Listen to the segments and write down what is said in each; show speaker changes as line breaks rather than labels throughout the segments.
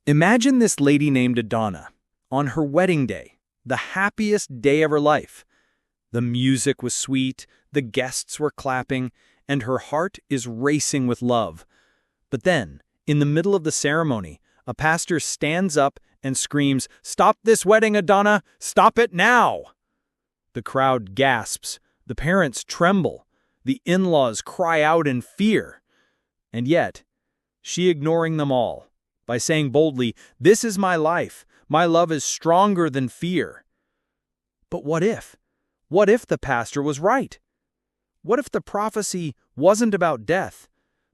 Imagine this lady named Adanna, on her wedding day, the happiest day of her life. The music was sweet, the guests were clapping, and her heart is racing with love. But then, in the middle of the ceremony, a pastor stands up and screams, "Stop this wedding, Adanna! Stop it now!" The crowd gasps, the parents tremble, the in-laws cry out in fear. And yet, she ignoring them all, by saying boldly, "This is my life. My love is stronger than fear." But what if? What if the pastor was right? What if the prophecy wasn't about death,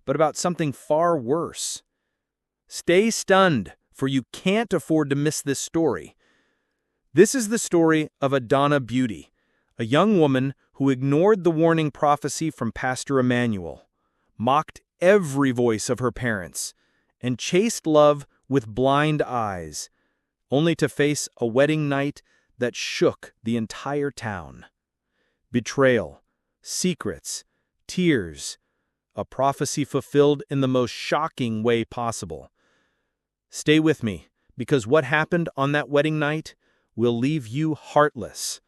but about something far worse? Stay stunned, for you can't afford to miss this story. This is the story of Adanna Beauty, a young woman who ignored the warning prophecy from Pastor Emmanuel, mocked every voice of her parents, and chased love with blind eyes, only to face a wedding night that shook the entire town. Betrayal, secrets, tears, a prophecy fulfilled in the most shocking way possible. Stay with me, because what happened on that wedding night will leave you heartless.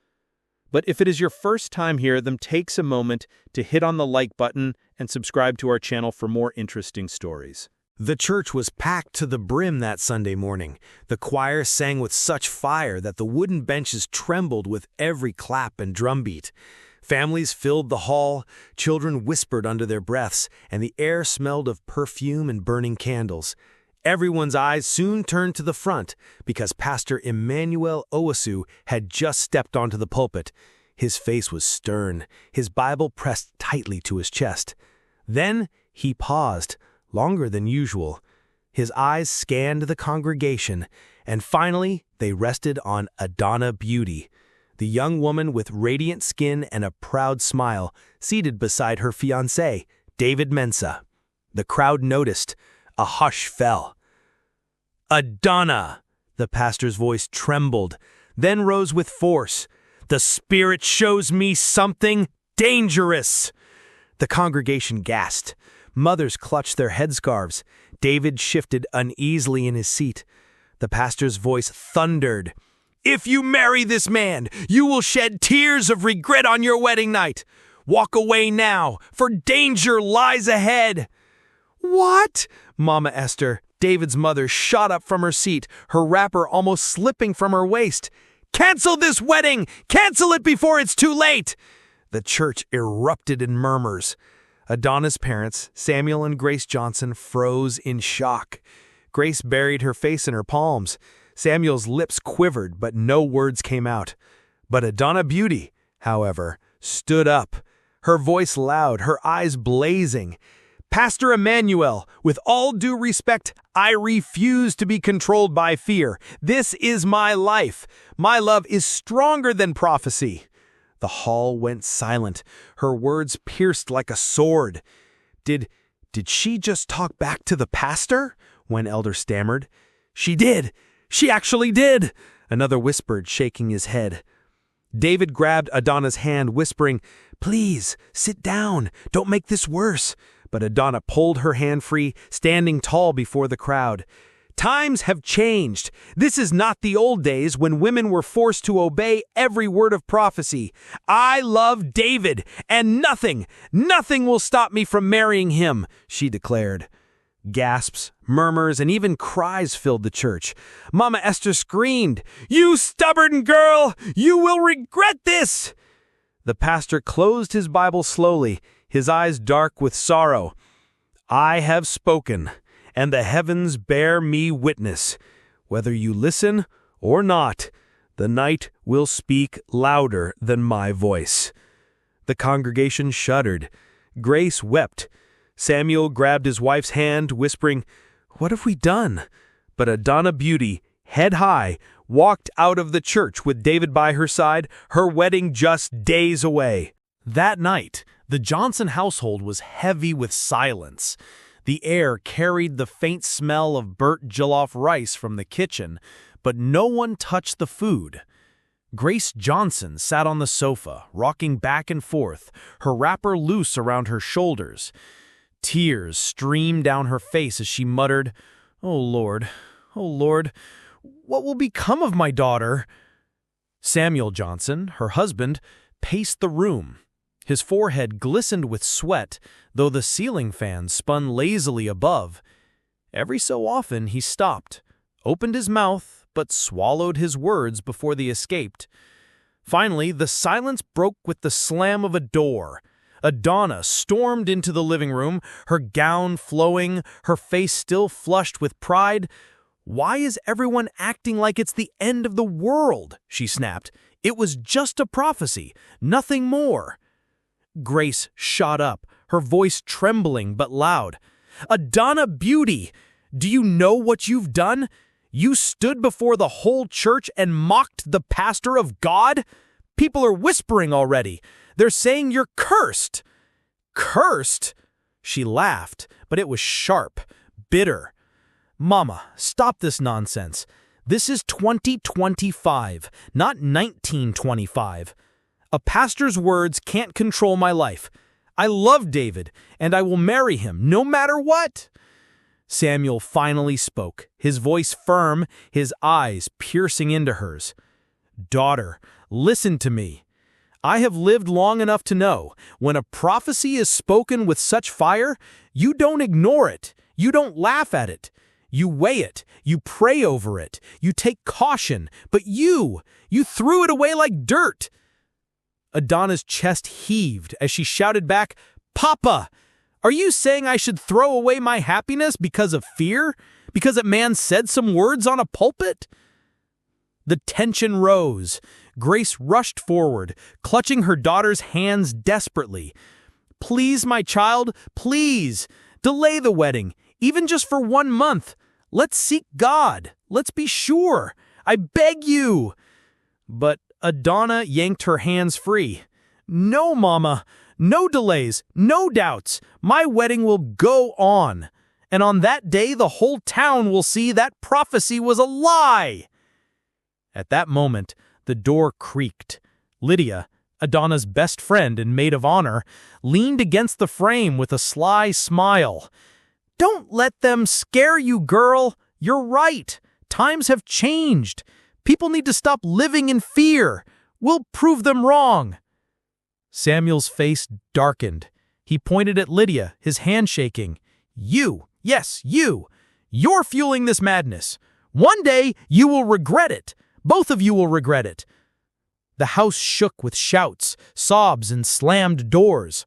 But if it is your first time here, then take a moment to hit on the like button and subscribe to our channel for more interesting stories.
The church was packed to the brim that Sunday morning. The choir sang with such fire that the wooden benches trembled with every clap and drumbeat. Families filled the hall, children whispered under their breaths, and the air smelled of perfume and burning candles. Everyone's eyes soon turned to the front because Pastor Emmanuel Owusu had just stepped onto the pulpit. His face was stern, his Bible pressed tightly to his chest. Then he paused, longer than usual. His eyes scanned the congregation, and finally they rested on Adanna Beauty, the young woman with radiant skin and a proud smile, seated beside her fiancé, David Mensa. The crowd noticed. A hush fell. "Adanna!" The pastor's voice trembled, then rose with force. "The Spirit shows me something dangerous!" The congregation gasped. Mothers clutched their headscarves. David shifted uneasily in his seat. The pastor's voice thundered. "If you marry this man, you will shed tears of regret on your wedding night. Walk away now, for danger lies ahead." "What?" Mama Esther, David's mother, shot up from her seat, her wrapper almost slipping from her waist. "Cancel this wedding! Cancel it before it's too late!" The church erupted in murmurs. Adanna's parents, Samuel and Grace Johnson, froze in shock. Grace buried her face in her palms. Samuel's lips quivered, but no words came out. But Adanna Beauty, however, stood up, her voice loud, her eyes blazing. "Pastor Emmanuel, with all due respect, I refuse to be controlled by fear. This is my life. My love is stronger than prophecy." The hall went silent. Her words pierced like a sword. Did she just talk back to the pastor?" one elder stammered. "She did. She actually did," another whispered, shaking his head. David grabbed Adanna's hand, whispering, "Please, sit down. Don't make this worse." But Adanna pulled her hand free, standing tall before the crowd. "Times have changed. This is not the old days when women were forced to obey every word of prophecy. I love David, and nothing will stop me from marrying him," she declared. Gasps, murmurs, and even cries filled the church. Mama Esther screamed, "You stubborn girl! You will regret this!" The pastor closed his Bible slowly, his eyes dark with sorrow. "I have spoken, and the heavens bear me witness. Whether you listen or not, the night will speak louder than my voice." The congregation shuddered. Grace wept. Samuel grabbed his wife's hand, whispering, "What have we done?" But Adanna Beauty, head high, walked out of the church with David by her side, her wedding just days away. That night, the Johnson household was heavy with silence. The air carried the faint smell of burnt jollof rice from the kitchen, but no one touched the food. Grace Johnson sat on the sofa, rocking back and forth, her wrapper loose around her shoulders. Tears streamed down her face as she muttered, "Oh Lord, "Oh, Lord, what will become of my daughter?" Samuel Johnson, her husband, paced the room. His forehead glistened with sweat, though the ceiling fan spun lazily above. Every so often he stopped, opened his mouth, but swallowed his words before they escaped. Finally, the silence broke with the slam of a door. Adanna stormed into the living room, her gown flowing, her face still flushed with pride. "Why is everyone acting like it's the end of the world?" she snapped. "It was just a prophecy, nothing more." Grace shot up, her voice trembling but loud. "Adanna Beauty, do you know what you've done? You stood before the whole church and mocked the pastor of God? People are whispering already. They're saying you're cursed." "Cursed?" She laughed, but it was sharp, bitter. "Mama, stop this nonsense. This is 2025, not 1925. A pastor's words can't control my life. I love David, and I will marry him, no matter what." Samuel finally spoke, his voice firm, his eyes piercing into hers. "Daughter, listen to me. I have lived long enough to know, when a prophecy is spoken with such fire, you don't ignore it, you don't laugh at it. You weigh it, you pray over it, you take caution, but you threw it away like dirt." Adanna's chest heaved as she shouted back, "Papa, are you saying I should throw away my happiness because of fear? Because a man said some words on a pulpit?" The tension rose. Grace rushed forward, clutching her daughter's hands desperately. "Please, my child, please, delay the wedding, even just for 1 month. Let's seek God. Let's be sure. I beg you." But Adanna yanked her hands free. "No, Mama. No delays, no doubts. My wedding will go on. And on that day, the whole town will see that prophecy was a lie." At that moment, the door creaked. Lydia, Adanna's best friend and maid of honor, leaned against the frame with a sly smile. "Don't let them scare you, girl. You're right. Times have changed. People need to stop living in fear. We'll prove them wrong." Samuel's face darkened. He pointed at Lydia, his hand shaking. "You, yes, you. You're fueling this madness. One day you will regret it. Both of you will regret it." The house shook with shouts, sobs, and slammed doors.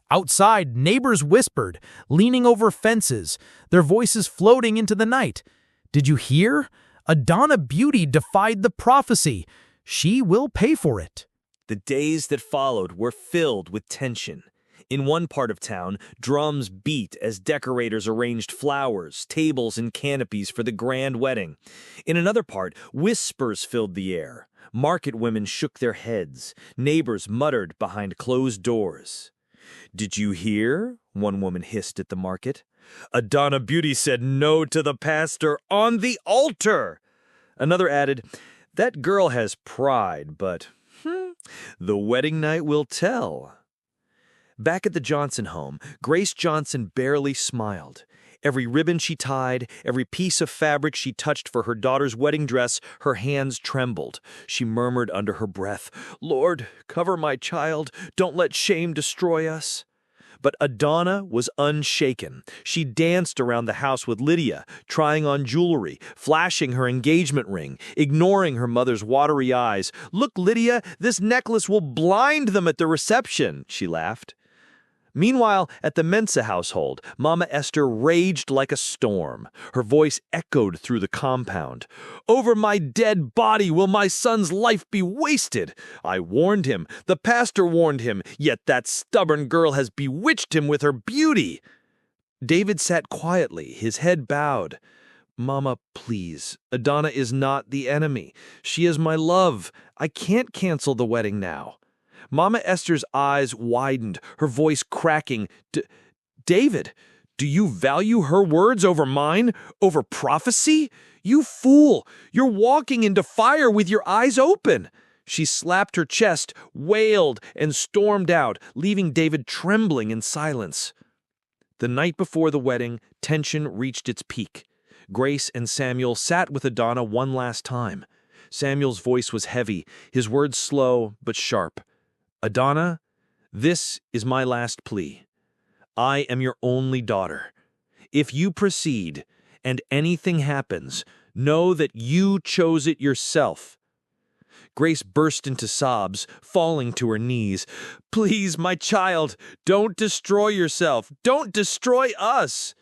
Outside, neighbors whispered, leaning over fences, their voices floating into the night. "Did you hear? Adanna Beauty defied the prophecy. She will pay for it."
The days that followed were filled with tension. In one part of town, drums beat as decorators arranged flowers, tables, and canopies for the grand wedding. In another part, whispers filled the air. Market women shook their heads. Neighbors muttered behind closed doors. "Did you hear?" one woman hissed at the market. "Adanna Beauty said no to the pastor on the altar." Another added, "That girl has pride, but the wedding night will tell." Back at the Johnson home, Grace Johnson barely smiled. Every ribbon she tied, every piece of fabric she touched for her daughter's wedding dress, her hands trembled. She murmured under her breath, "Lord, cover my child. Don't let shame destroy us." But Adanna was unshaken. She danced around the house with Lydia, trying on jewelry, flashing her engagement ring, ignoring her mother's watery eyes. "Look, Lydia, this necklace will blind them at the reception," she laughed. Meanwhile, at the Mensa household, Mama Esther raged like a storm. Her voice echoed through the compound. "Over my dead body will my son's life be wasted. I warned him, the pastor warned him, yet that stubborn girl has bewitched him with her beauty." David sat quietly, his head bowed. "Mama, please, Adanna is not the enemy. She is my love. I can't cancel the wedding now." Mama Esther's eyes widened, her voice cracking. David, do you value her words over mine, over prophecy? You fool! You're walking into fire with your eyes open." She slapped her chest, wailed, and stormed out, leaving David trembling in silence. The night before the wedding, tension reached its peak. Grace and Samuel sat with Adanna one last time. Samuel's voice was heavy, his words slow but sharp. Adanna, this is my last plea. I am your only daughter. If you proceed, and anything happens, know that you chose it yourself. Grace burst into sobs, falling to her knees. Please, my child, don't destroy yourself. Don't destroy us.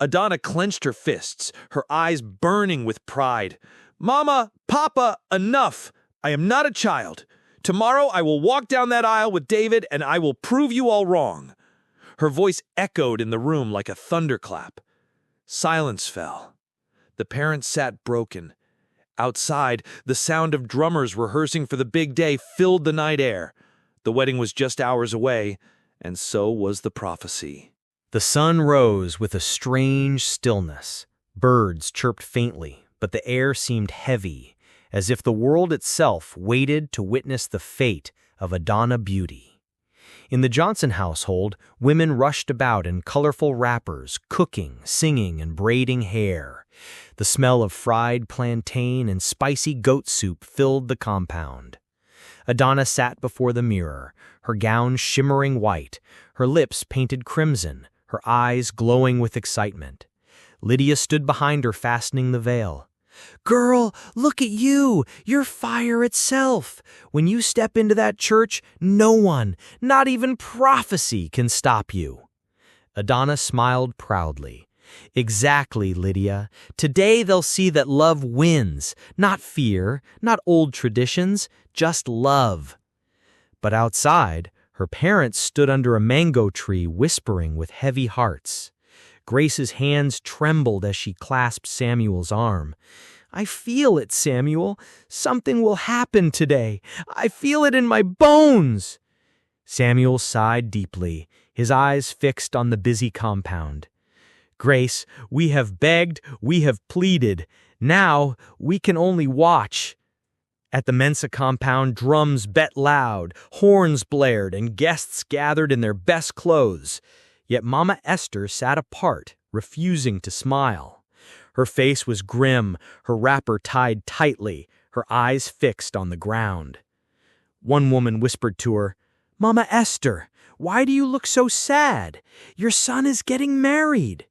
Adanna clenched her fists, her eyes burning with pride. Mama, Papa, enough. I am not a child. Tomorrow I will walk down that aisle with David and I will prove you all wrong. Her voice echoed in the room like a thunderclap. Silence fell. The parents sat broken. Outside, the sound of drummers rehearsing for the big day filled the night air. The wedding was just hours away, and so was the prophecy.
The sun rose with a strange stillness. Birds chirped faintly, but the air seemed heavy, as if the world itself waited to witness the fate of Adanna Beauty. In the Johnson household, women rushed about in colorful wrappers, cooking, singing, and braiding hair. The smell of fried plantain and spicy goat soup filled the compound. Adanna sat before the mirror, her gown shimmering white, her lips painted crimson, her eyes glowing with excitement. Lydia stood behind her, fastening the veil. "Girl, look at you! You're fire itself! When you step into that church, no one, not even prophecy, can stop you." Adanna smiled proudly. "Exactly, Lydia. Today they'll see that love wins, not fear, not old traditions, just love." But outside, her parents stood under a mango tree whispering with heavy hearts. Grace's hands trembled as she clasped Samuel's arm. "I feel it, Samuel. Something will happen today. I feel it in my bones." Samuel sighed deeply, his eyes fixed on the busy compound. "Grace, we have begged, we have pleaded. Now we can only watch." At the Mensa compound, drums bet loud, horns blared, and guests gathered in their best clothes. Yet Mama Esther sat apart, refusing to smile. Her face was grim, her wrapper tied tightly, her eyes fixed on the ground. One woman whispered to her, "Mama Esther, why do you look so sad? Your son is getting married."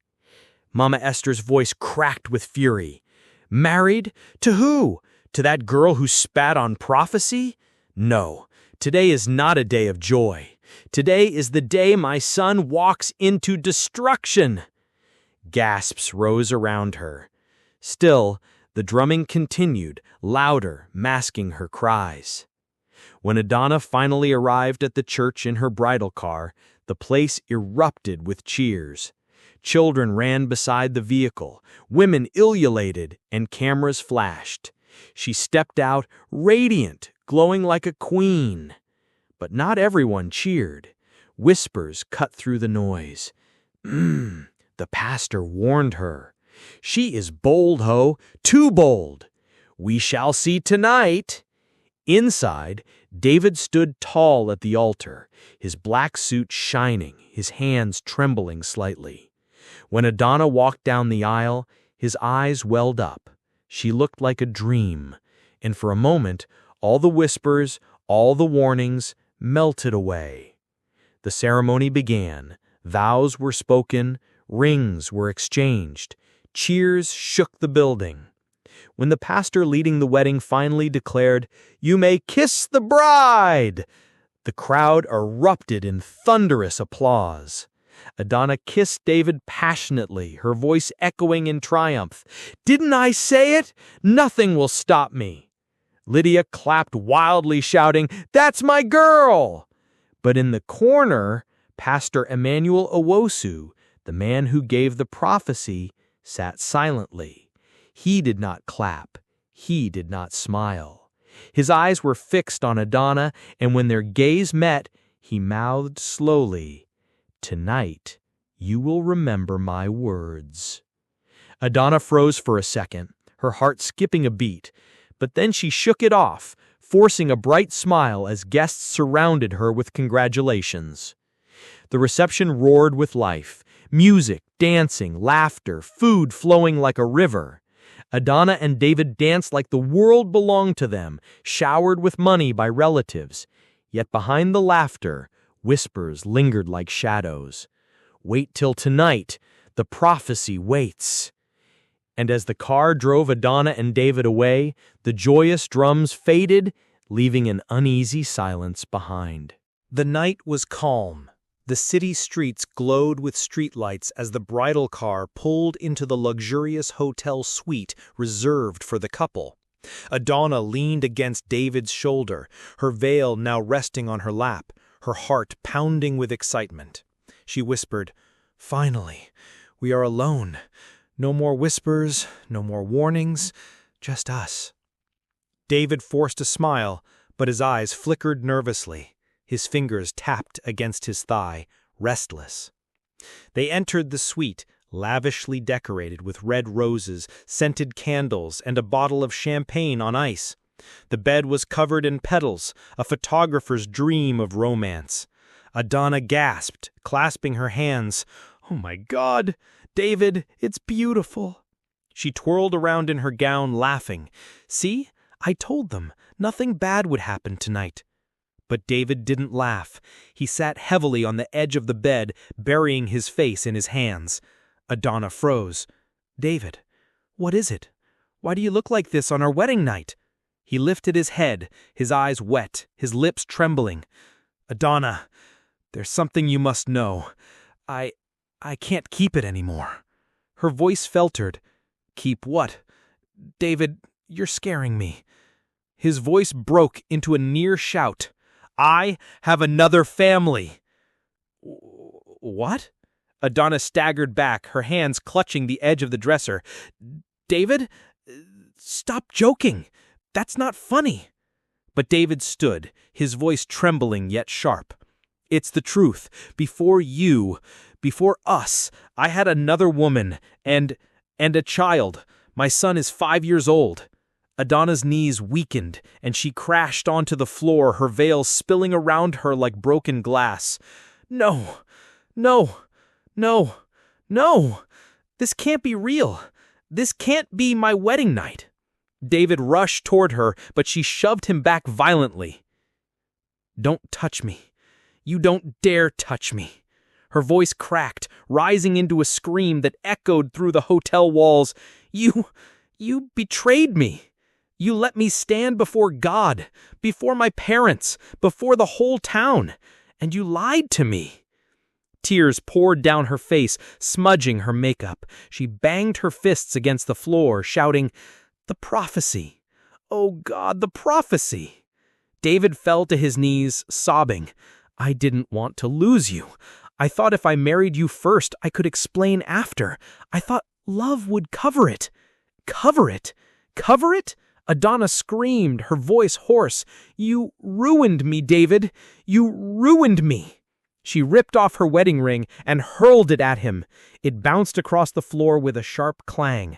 Mama Esther's voice cracked with fury. "Married? To who? To that girl who spat on prophecy? No, today is not a day of joy. Today is the day my son walks into destruction." Gasps rose around her. Still, the drumming continued, louder, masking her cries. When Adanna finally arrived at the church in her bridal car, the place erupted with cheers. Children ran beside the vehicle, women ululated, and cameras flashed. She stepped out, radiant, glowing like a queen. But not everyone cheered. Whispers cut through the noise. The pastor warned her. "She is bold, ho, too bold. We shall see tonight." Inside, David stood tall at the altar, his black suit shining, his hands trembling slightly. When Adanna walked down the aisle, his eyes welled up. She looked like a dream, and for a moment, all the whispers, all the warnings, melted away. The ceremony began. Vows were spoken, rings were exchanged, cheers shook the building. When the pastor leading the wedding finally declared, "You may kiss the bride," the crowd erupted in thunderous applause. Adanna kissed David passionately, her voice echoing in triumph. "Didn't I say it? Nothing will stop me." Lydia clapped wildly, shouting, "That's my girl!" But in the corner, Pastor Emmanuel Owusu, the man who gave the prophecy, sat silently. He did not clap. He did not smile. His eyes were fixed on Adanna, and when their gaze met, he mouthed slowly, "Tonight, you will remember my words." Adanna froze for a second, her heart skipping a beat, but then she shook it off, forcing a bright smile as guests surrounded her with congratulations. The reception roared with life. Music, dancing, laughter, food flowing like a river. Adanna and David danced like the world belonged to them, showered with money by relatives. Yet behind the laughter, whispers lingered like shadows. Wait till tonight, the prophecy waits. And as the car drove Adanna and David away, the joyous drums faded, leaving an uneasy silence behind. The night was calm. The city streets glowed with streetlights as the bridal car pulled into the luxurious hotel suite reserved for the couple. Adanna leaned against David's shoulder, her veil now resting on her lap, her heart pounding with excitement. She whispered, "Finally, we are alone. No more whispers, no more warnings, just us." David forced a smile, but his eyes flickered nervously. His fingers tapped against his thigh, restless. They entered the suite, lavishly decorated with red roses, scented candles, and a bottle of champagne on ice. The bed was covered in petals, a photographer's dream of romance. Adanna gasped, clasping her hands. "Oh my God, David, it's beautiful." She twirled around in her gown, laughing. "See, I told them, nothing bad would happen tonight." But David didn't laugh. He sat heavily on the edge of the bed, burying his face in his hands. Adanna froze. "David, what is it? Why do you look like this on our wedding night?" He lifted his head, his eyes wet, his lips trembling. "Adanna, there's something you must know. I can't keep it anymore." Her voice faltered. "Keep what? David, you're scaring me." His voice broke into a near shout. "I have another family." "What?" Adanna staggered back, her hands clutching the edge of the dresser. "David, stop joking. That's not funny." But David stood, his voice trembling yet sharp. "It's the truth. Before you, before us, I had another woman and a child. My son is 5 years old." Adanna's knees weakened, and she crashed onto the floor, her veil spilling around her like broken glass. "No, no, no, no! This can't be real. This can't be my wedding night." David rushed toward her, but she shoved him back violently. "Don't touch me. You don't dare touch me." Her voice cracked, rising into a scream that echoed through the hotel walls. You betrayed me. You let me stand before God, before my parents, before the whole town, and you lied to me." Tears poured down her face, smudging her makeup. She banged her fists against the floor, shouting, "The prophecy! Oh God, the prophecy!" David fell to his knees, sobbing. "I didn't want to lose you. I thought if I married you first, I could explain after. I thought love would cover it." "Cover it? Cover it?" Adanna screamed, her voice hoarse. "You ruined me, David. You ruined me." She ripped off her wedding ring and hurled it at him. It bounced across the floor with a sharp clang.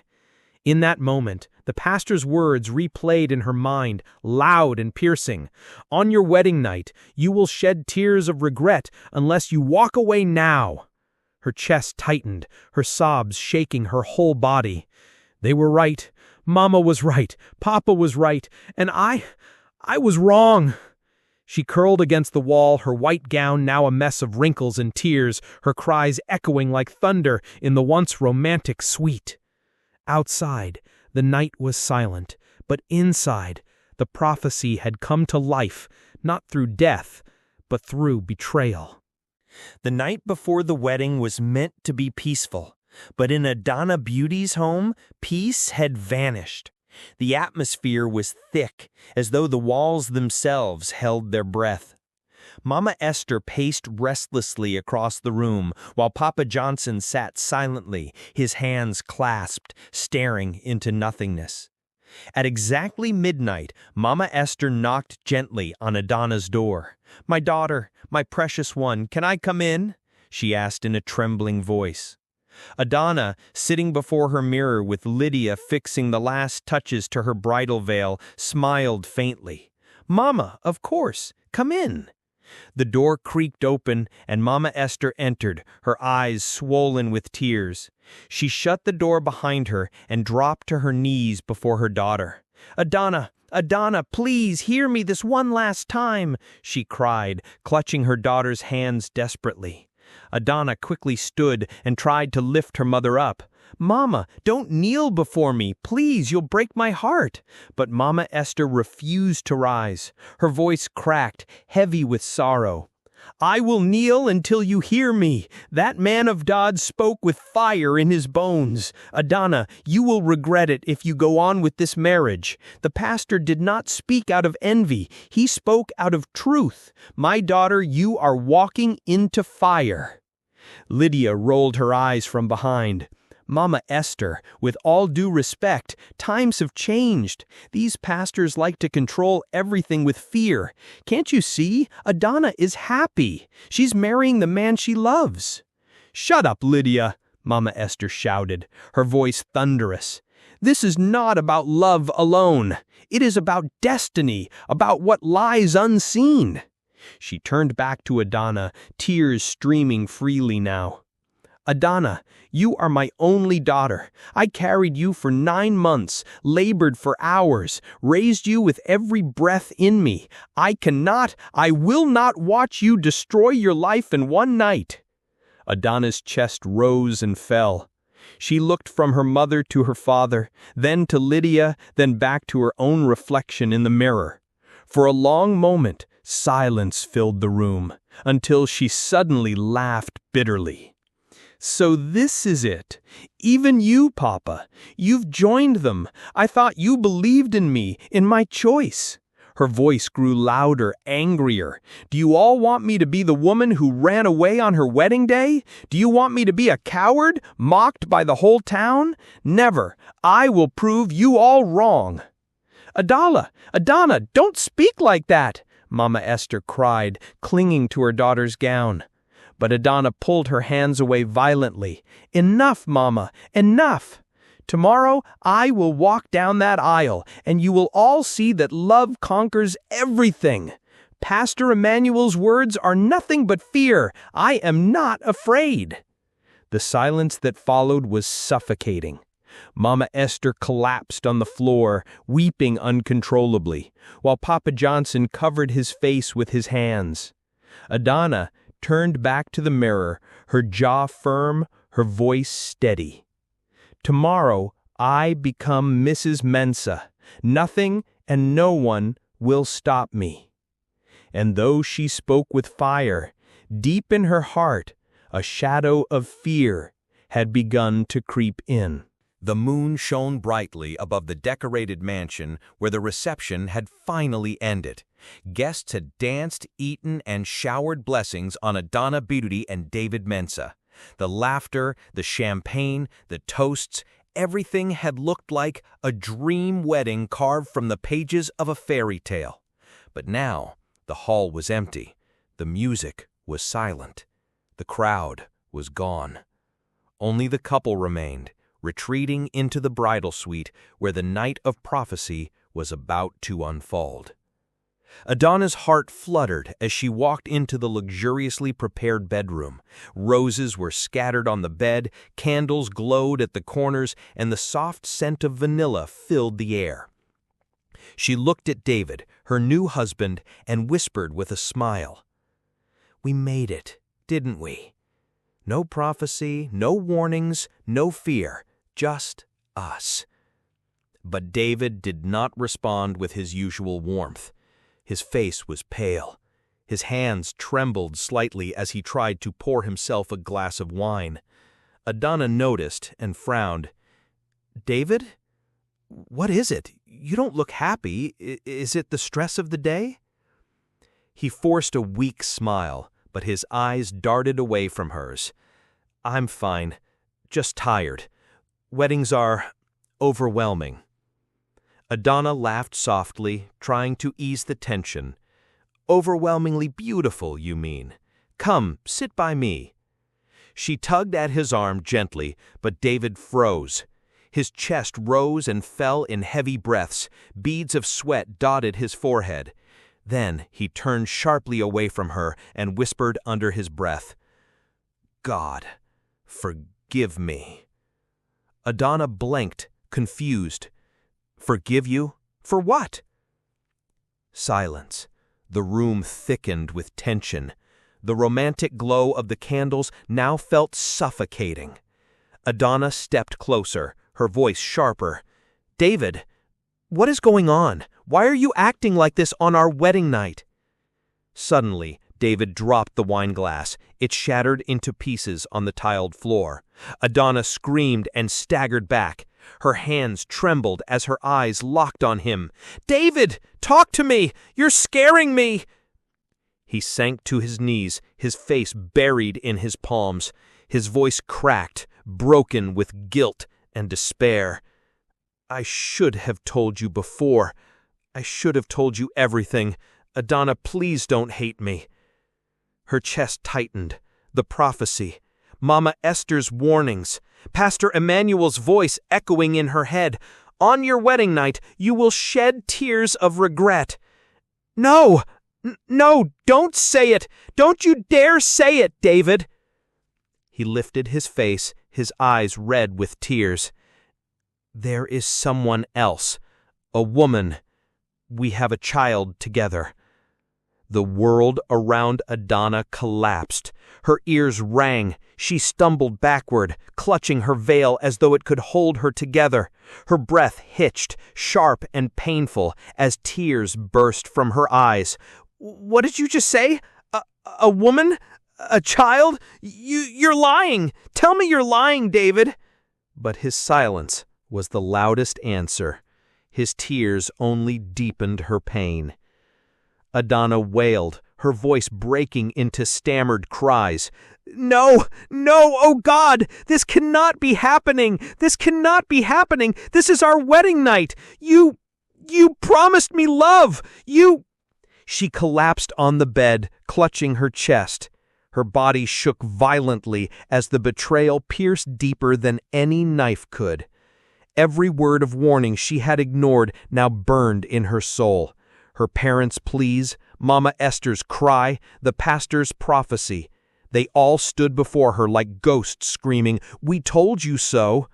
In that moment, the pastor's words replayed in her mind, loud and piercing. "On your wedding night, you will shed tears of regret unless you walk away now." Her chest tightened, her sobs shaking her whole body. They were right. Mama was right. Papa was right. And I was wrong. She curled against the wall, her white gown now a mess of wrinkles and tears, her cries echoing like thunder in the once romantic suite. Outside, the night was silent, but inside, the prophecy had come to life, not through death, but through betrayal. The night before the wedding was meant to be peaceful, but in Adanna Beauty's home, peace had vanished. The atmosphere was thick, as though the walls themselves held their breath. Mama Esther paced restlessly across the room, while Papa Johnson sat silently, his hands clasped, staring into nothingness. At exactly midnight, Mama Esther knocked gently on Adanna's door. "My daughter, my precious one, can I come in?" she asked in a trembling voice. Adanna, sitting before her mirror with Lydia fixing the last touches to her bridal veil, smiled faintly. "Mama, of course, come in." The door creaked open, and Mama Esther entered, her eyes swollen with tears. She shut the door behind her and dropped to her knees before her daughter. "Adanna, Adanna, please hear me this one last time," she cried, clutching her daughter's hands desperately. Adanna quickly stood and tried to lift her mother up. "Mama, don't kneel before me, please, you'll break my heart." But Mama Esther refused to rise. Her voice cracked, heavy with sorrow. "I will kneel until you hear me. That man of God spoke with fire in his bones. Adanna, you will regret it if you go on with this marriage. The pastor did not speak out of envy. He spoke out of truth. My daughter, you are walking into fire." Lydia rolled her eyes from behind. "Mama Esther, with all due respect, times have changed. These pastors like to control everything with fear. Can't you see? Adanna is happy. She's marrying the man she loves." "Shut up, Lydia," Mama Esther shouted, her voice thunderous. "This is not about love alone. It is about destiny, about what lies unseen." She turned back to Adanna, tears streaming freely now. "Adanna, you are my only daughter. I carried you for 9 months, labored for hours, raised you with every breath in me. I will not watch you destroy your life in one night." Adanna's chest rose and fell. She looked from her mother to her father, then to Lydia, then back to her own reflection in the mirror. For a long moment, silence filled the room, until she suddenly laughed bitterly. "So this is it. Even you, Papa. You've joined them. I thought you believed in me, in my choice." Her voice grew louder, angrier. "Do you all want me to be the woman who ran away on her wedding day? Do you want me to be a coward, mocked by the whole town? Never. I will prove you all wrong." Adanna, don't speak like that," Mama Esther cried, clinging to her daughter's gown. But Adanna pulled her hands away violently. "Enough, Mama, enough! Tomorrow I will walk down that aisle, and you will all see that love conquers everything. Pastor Emmanuel's words are nothing but fear. I am not afraid." The silence that followed was suffocating. Mama Esther collapsed on the floor, weeping uncontrollably, while Papa Johnson covered his face with his hands. Adanna turned back to the mirror, her jaw firm, her voice steady. "Tomorrow I become Mrs. Mensa. Nothing and no one will stop me." And though she spoke with fire, deep in her heart, a shadow of fear had begun to creep in.
The moon shone brightly above the decorated mansion where the reception had finally ended. Guests had danced, eaten, and showered blessings on Adanna Beauty and David Mensa. The laughter, the champagne, the toasts, everything had looked like a dream wedding carved from the pages of a fairy tale. But now the hall was empty. The music was silent. The crowd was gone. Only the couple remained, retreating into the bridal suite where the night of prophecy was about to unfold. Adanna's heart fluttered as she walked into the luxuriously prepared bedroom. Roses were scattered on the bed, candles glowed at the corners, and the soft scent of vanilla filled the air. She looked at David, her new husband, and whispered with a smile, "We made it, didn't we? No prophecy, no warnings, no fear. Just us." But David did not respond with his usual warmth. His face was pale. His hands trembled slightly as he tried to pour himself a glass of wine. Adanna noticed and frowned. "David? What is it? You don't look happy. Is it the stress of the day?" He forced a weak smile, but his eyes darted away from hers. "I'm fine. Just tired. Weddings are overwhelming." Adanna laughed softly, trying to ease the tension. "Overwhelmingly beautiful, you mean? Come, sit by me." She tugged at his arm gently, but David froze. His chest rose and fell in heavy breaths. Beads of sweat dotted his forehead. Then he turned sharply away from her and whispered under his breath, "God, forgive me." Adanna blinked, confused. "Forgive you? For what?" Silence. The room thickened with tension. The romantic glow of the candles now felt suffocating. Adanna stepped closer, her voice sharper. "David, what is going on? Why are you acting like this on our wedding night?" Suddenly, David dropped the wineglass. It shattered into pieces on the tiled floor. Adanna screamed and staggered back. Her hands trembled as her eyes locked on him. "David, talk to me! You're scaring me!" He sank to his knees, his face buried in his palms. His voice cracked, broken with guilt and despair. "I should have told you before. I should have told you everything. Adanna, please don't hate me." Her chest tightened. The prophecy, Mama Esther's warnings, Pastor Emmanuel's voice echoing in her head. "On your wedding night, you will shed tears of regret." "No! No, don't say it! Don't you dare say it, David!" He lifted his face, his eyes red with tears. "There is someone else, a woman. We have a child together." The world around Adanna collapsed. Her ears rang. She stumbled backward, clutching her veil as though it could hold her together. Her breath hitched, sharp and painful, as tears burst from her eyes. "What did you just say? A woman? A child? You're lying! Tell me you're lying, David!" But his silence was the loudest answer. His tears only deepened her pain. Adanna wailed, her voice breaking into stammered cries. "No, no, oh God! This cannot be happening! This cannot be happening! This is our wedding night! You promised me love! She collapsed on the bed, clutching her chest. Her body shook violently as the betrayal pierced deeper than any knife could. Every word of warning she had ignored now burned in her soul. Her parents' pleas, Mama Esther's cry, the pastor's prophecy. They all stood before her like ghosts screaming, "We told you so!"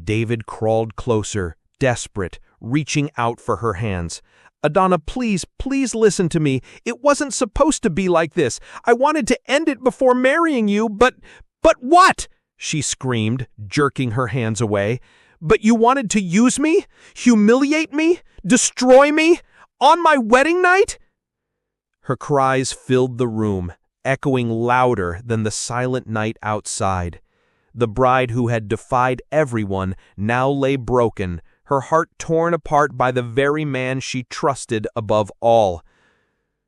David crawled closer, desperate, reaching out for her hands. "Adanna, please, please listen to me. It wasn't supposed to be like this. I wanted to end it before marrying you, but what?" she screamed, jerking her hands away. "But you wanted to use me? Humiliate me? Destroy me? On my wedding night?" Her cries filled the room, echoing louder than the silent night outside. The bride who had defied everyone now lay broken, her heart torn apart by the very man she trusted above all.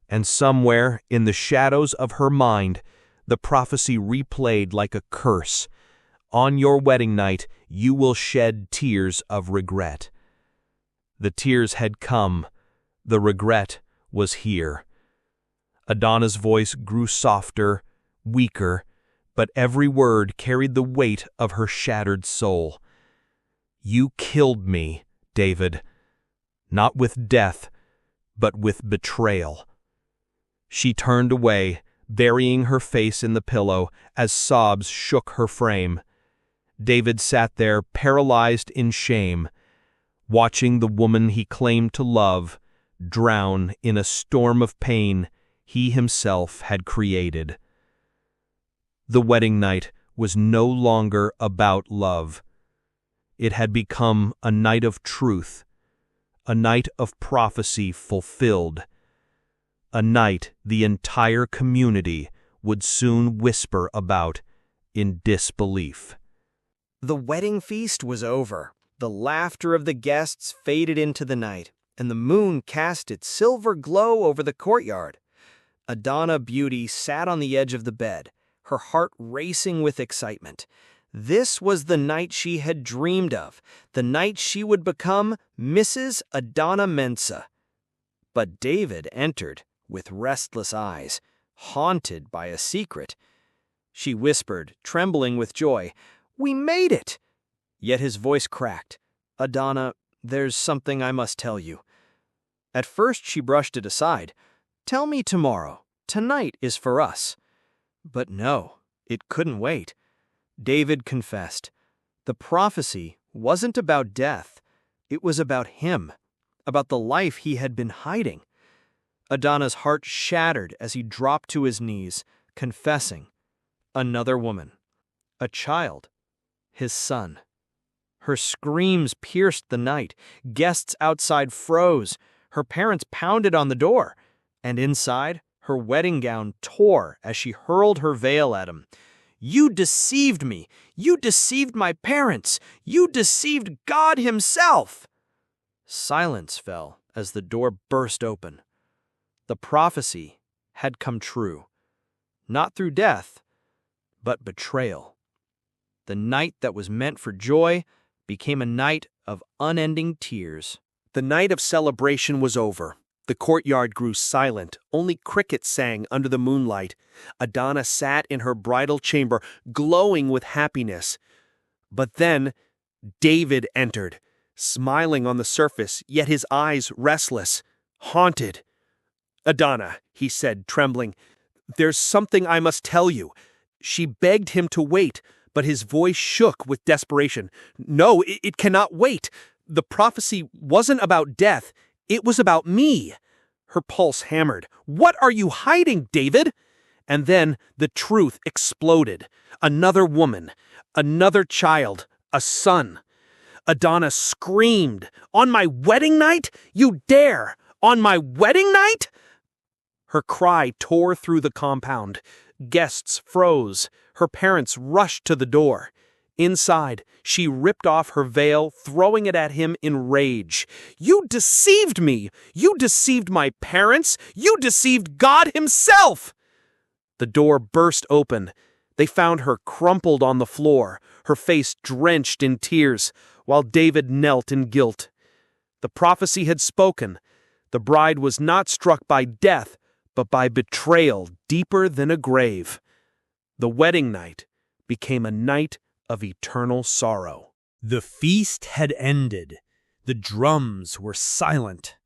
And somewhere in the shadows of her mind, the prophecy replayed like a curse. "On your wedding night, you will shed tears of regret." The tears had come. The regret was here. Adanna's voice grew softer, weaker, but every word carried the weight of her shattered soul. "You killed me, David, not with death, but with betrayal." She turned away, burying her face in the pillow as sobs shook her frame. David sat there paralyzed in shame, watching the woman he claimed to love drown in a storm of pain he himself had created. The wedding night was no longer about love. It had become a night of truth, a night of prophecy fulfilled, a night the entire community would soon whisper about in disbelief.
The wedding feast was over. The laughter of the guests faded into the night, and the moon cast its silver glow over the courtyard. Adanna Beauty sat on the edge of the bed, her heart racing with excitement. This was the night she had dreamed of, the night she would become Mrs. Adanna Mensa. But David entered with restless eyes, haunted by a secret. She whispered, trembling with joy, "We made it!" Yet his voice cracked. "Adanna, there's something I must tell you." At first she brushed it aside. "Tell me tomorrow. Tonight is for us." But no, it couldn't wait. David confessed. The prophecy wasn't about death. It was about him, about the life he had been hiding. Adanna's heart shattered as he dropped to his knees, confessing. Another woman. A child. His son. Her screams pierced the night. Guests outside froze. Her parents pounded on the door. And inside, her wedding gown tore as she hurled her veil at him. "You deceived me! You deceived my parents! You deceived God Himself!" Silence fell as the door burst open. The prophecy had come true. Not through death, but betrayal. The night that was meant for joy became a night of unending tears.
The night of celebration was over. The courtyard grew silent. Only crickets sang under the moonlight. Adanna sat in her bridal chamber, glowing with happiness. But then David entered, smiling on the surface, yet his eyes restless, haunted. "Adanna," he said, trembling, "there's something I must tell you." She begged him to wait, but his voice shook with desperation. "No, it cannot wait. The prophecy wasn't about death. It was about me." Her pulse hammered. "What are you hiding, David?" And then the truth exploded. Another woman, another child, a son. Adanna screamed. "On my wedding night? You dare! On my wedding night?" Her cry tore through the compound. Guests froze. Her parents rushed to the door. Inside, she ripped off her veil, throwing it at him in rage. "You deceived me! You deceived my parents! You deceived God Himself!" The door burst open. They found her crumpled on the floor, her face drenched in tears, while David knelt in guilt. The prophecy had spoken. The bride was not struck by death, but by betrayal deeper than a grave. The wedding night became a night of eternal sorrow.
The feast had ended. The drums were silent.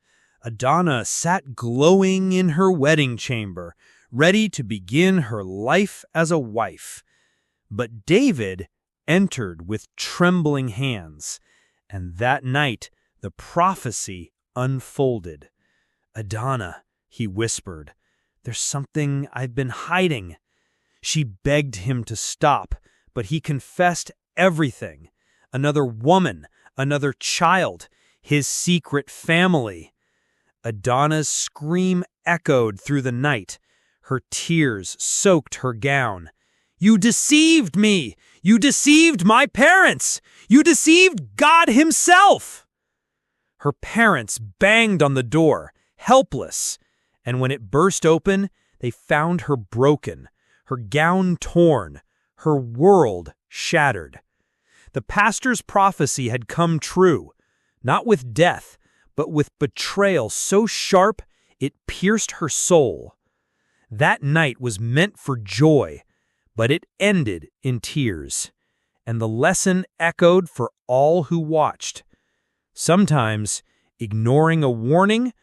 Adanna sat glowing in her wedding chamber, ready to begin her life as a wife. But David entered with trembling hands, and that night the prophecy unfolded. "Adanna," he whispered, "there's something I've been hiding." She begged him to stop, but he confessed everything. Another woman, another child, his secret family. Adanna's scream echoed through the night. Her tears soaked her gown. "You deceived me! You deceived my parents! You deceived God Himself!" Her parents banged on the door, helpless, and when it burst open, they found her broken, her gown torn, her world shattered. The pastor's prophecy had come true, not with death, but with betrayal so sharp it pierced her soul. That night was meant for joy, but it ended in tears, and the lesson echoed for all who watched. Sometimes, ignoring a warning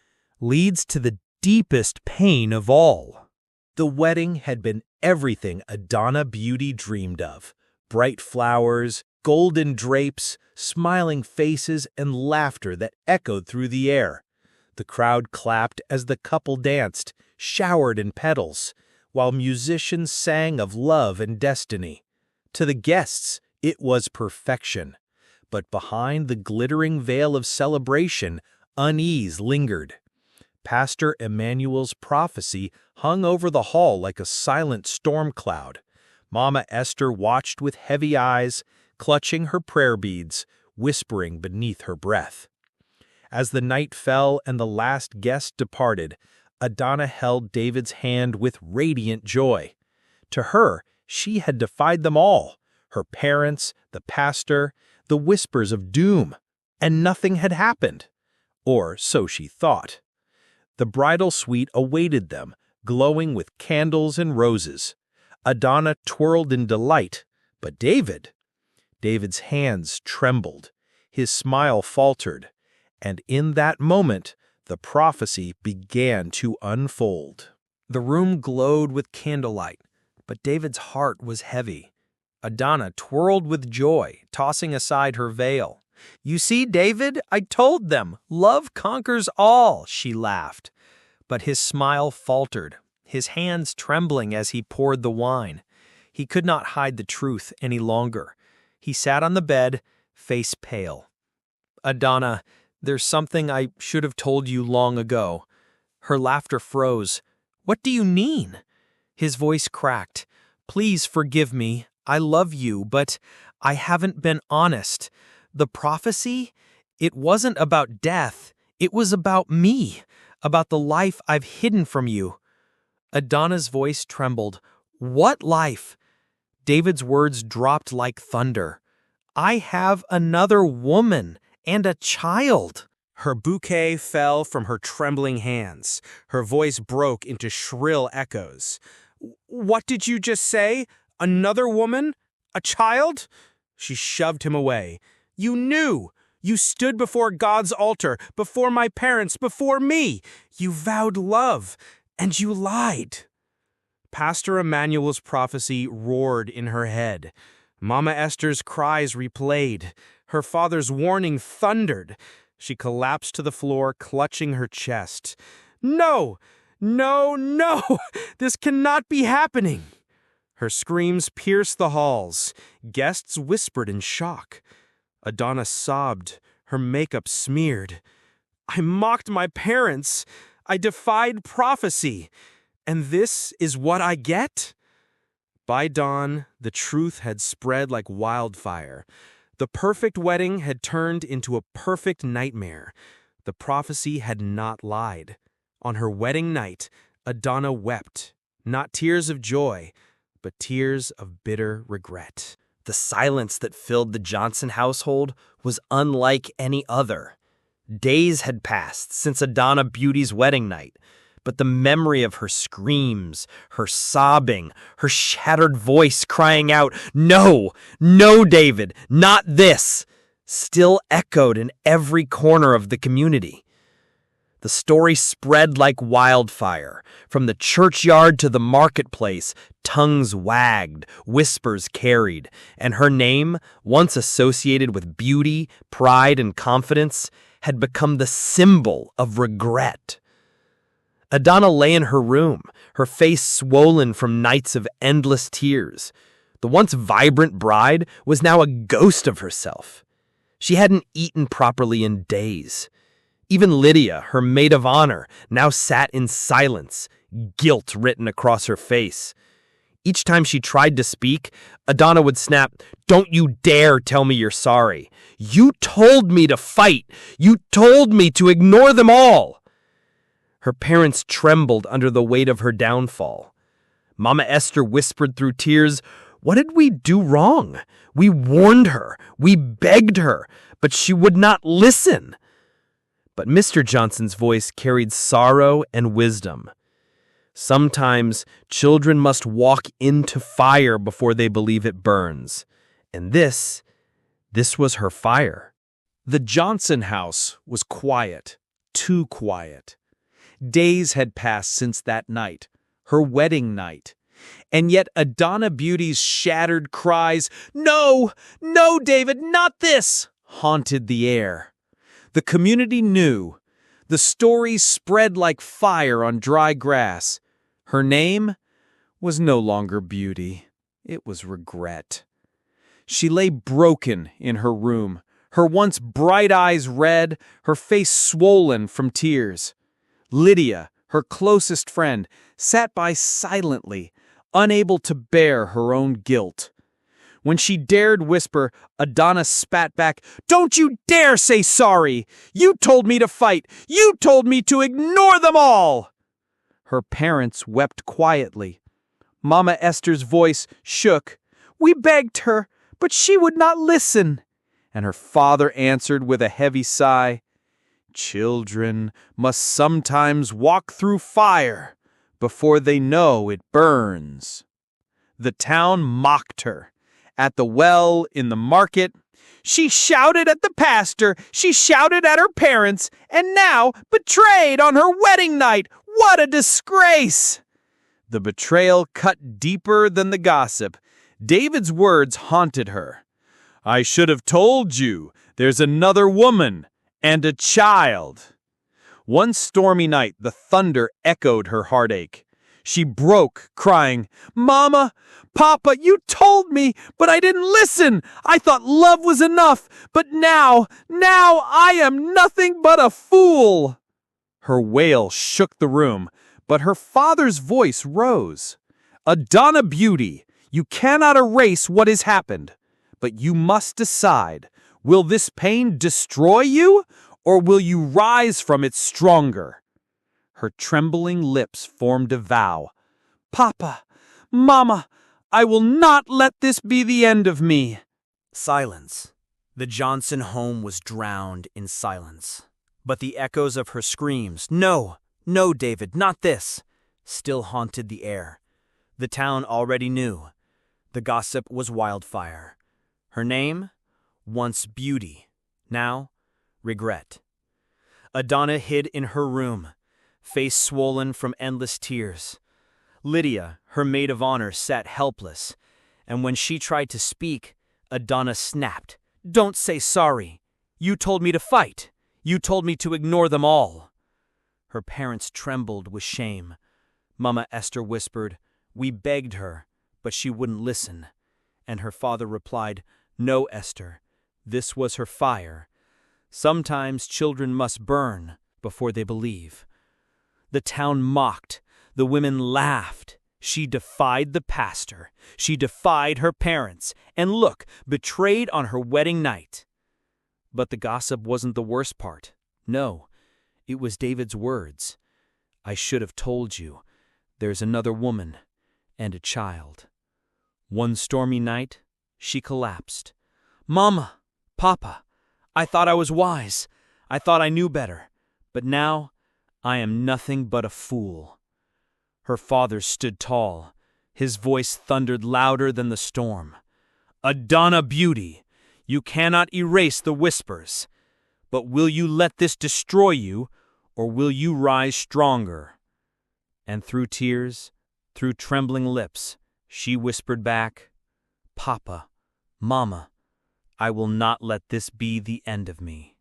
leads to the deepest pain of all.
The wedding had been everything Adanna Beauty dreamed of. Bright flowers, golden drapes, smiling faces, and laughter that echoed through the air. The crowd clapped as the couple danced, showered in petals, while musicians sang of love and destiny. To the guests, it was perfection. But behind the glittering veil of celebration, unease lingered. Pastor Emmanuel's prophecy hung over the hall like a silent storm cloud. Mama Esther watched with heavy eyes, clutching her prayer beads, whispering beneath her breath. As the night fell and the last guest departed, Adanna held David's hand with radiant joy. To her, she had defied them all, her parents, the pastor, the whispers of doom, and nothing had happened. Or so she thought. The bridal suite awaited them, glowing with candles and roses. Adanna twirled in delight, but David's hands trembled, his smile faltered, and in that moment The prophecy began to unfold.
The room glowed with candlelight, but David's heart was heavy. Adanna twirled with joy, tossing aside her veil. "You see, David, I told them, love conquers all," she laughed. But his smile faltered, his hands trembling as he poured the wine. He could not hide the truth any longer. He sat on the bed, face pale. "Adanna, there's something I should have told you long ago." Her laughter froze. "What do you mean?" His voice cracked. "Please forgive me. I love you, but I haven't been honest. The prophecy? It wasn't about death. It was about me, about the life I've hidden from you." Adanna's voice trembled. "What life?" David's words dropped like thunder. "I have another woman and a child."
Her bouquet fell from her trembling hands. Her voice broke into shrill echoes. "What did you just say? Another woman? A child?" She shoved him away. "You knew! You stood before God's altar, before my parents, before me. You vowed love, and you lied." Pastor Emmanuel's prophecy roared in her head. Mama Esther's cries replayed. Her father's warning thundered. She collapsed to the floor, clutching her chest. "No! No, no! This cannot be happening!" Her screams pierced the halls. Guests whispered in shock. Adanna sobbed, her makeup smeared. "I mocked my parents. I defied prophecy. And this is what I get?" By dawn, the truth had spread like wildfire. The perfect wedding had turned into a perfect nightmare. The prophecy had not lied. On her wedding night, Adanna wept, not tears of joy, but tears of bitter regret.
The silence that filled the Johnson household was unlike any other. Days had passed since Adanna Beauty's wedding night, but the memory of her screams, her sobbing, her shattered voice crying out, "No, no, David, not this," still echoed in every corner of the community. The story spread like wildfire. From the churchyard to the marketplace, tongues wagged, whispers carried, and her name, once associated with beauty, pride, and confidence, had become the symbol of regret. Adanna lay in her room, her face swollen from nights of endless tears. The once vibrant bride was now a ghost of herself. She hadn't eaten properly in days. Even Lydia, her maid of honor, now sat in silence, guilt written across her face. Each time she tried to speak, Adanna would snap, "Don't you dare tell me you're sorry. You told me to fight. You told me to ignore them all." Her parents trembled under the weight of her downfall. Mama Esther whispered through tears, "What did we do wrong? We warned her. We begged her, but she would not listen." But Mr. Johnson's voice carried sorrow and wisdom. Sometimes children must walk into fire before they believe it burns. And this was her fire. The Johnson house was quiet, too quiet. Days had passed since that night, her wedding night. And yet Adanna Beauty's shattered cries, "No, no, David, not this," haunted the air. The community knew. The story spread like fire on dry grass. Her name was no longer Beauty. It was regret. She lay broken in her room, her once bright eyes red, her face swollen from tears. Lydia, her closest friend, sat by silently, unable to bear her own guilt. When she dared whisper, Adanna spat back, "Don't you dare say sorry! You told me to fight! You told me to ignore them all!" Her parents wept quietly. Mama Esther's voice shook. "We begged her, but she would not listen." And her father answered with a heavy sigh, "Children must sometimes walk through fire before they know it burns." The town mocked her. At the well, in the market,
She shouted at the pastor, she shouted at her parents, and now betrayed on her wedding night. What a disgrace!
The betrayal cut deeper than the gossip. David's words haunted her. I should have told you, there's another woman and a child. One stormy night, the thunder echoed her heartache. She broke, crying, Mama, Papa, you told me, but I didn't listen. I thought love was enough, but now I am nothing but a fool. Her wail shook the room, but her father's voice rose. Adanna Beauty, you cannot erase what has happened, but you must decide, will this pain destroy you, or will you rise from it stronger? Her trembling lips formed a vow. Papa, Mama, I will not let this be the end of me.
Silence. The Johnson home was drowned in silence. But the echoes of her screams, No, no, David, not this, still haunted the air. The town already knew. The gossip was wildfire. Her name? Once beauty. Now, regret. Adanna hid in her room, face swollen from endless tears. Lydia, her maid of honor, sat helpless, and when she tried to speak, Adanna snapped. Don't say sorry. You told me to fight. You told me to ignore them all. Her parents trembled with shame. Mama Esther whispered, We begged her, but she wouldn't listen. And her father replied, No, Esther, this was her fire. Sometimes children must burn before they believe. The town mocked. The women laughed. She defied the pastor. She defied her parents. And look, betrayed on her wedding night. But the gossip wasn't the worst part. No, it was David's words. I should have told you. There's another woman and a child. One stormy night, she collapsed. Mama, Papa, I thought I was wise. I thought I knew better. But now, I am nothing but a fool. Her father stood tall. His voice thundered louder than the storm. Adanna Beauty, you cannot erase the whispers. But will you let this destroy you, or will you rise stronger? And through tears, through trembling lips, she whispered back, Papa, Mama, I will not let this be the end of me.